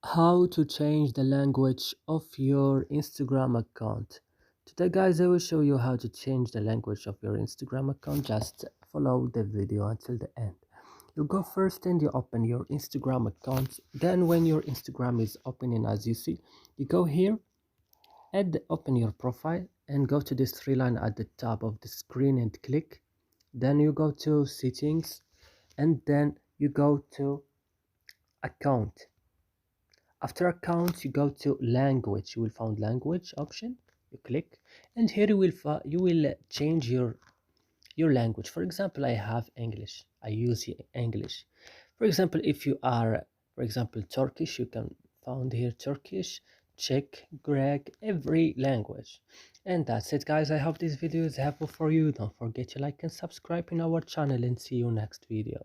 How to change the language of your Instagram account. Today guys, I will show you how to change the language of your Instagram account. Just follow the video until the end. You go first and you open your Instagram account. Then when your Instagram is opening, as you see, you go here and open your profile and go to this three line at the top of the screen and click. Then you go to settings and then you go to account. After account, you go to language. You will find language option. You click, and here you will change your language. For example, I have English. I use English. For example, if you are, for example, Turkish, you can find here Turkish, Czech, Greek, every language. And that's it, guys. I hope this video is helpful for you. Don't forget to like and subscribe in our channel, and see you next video.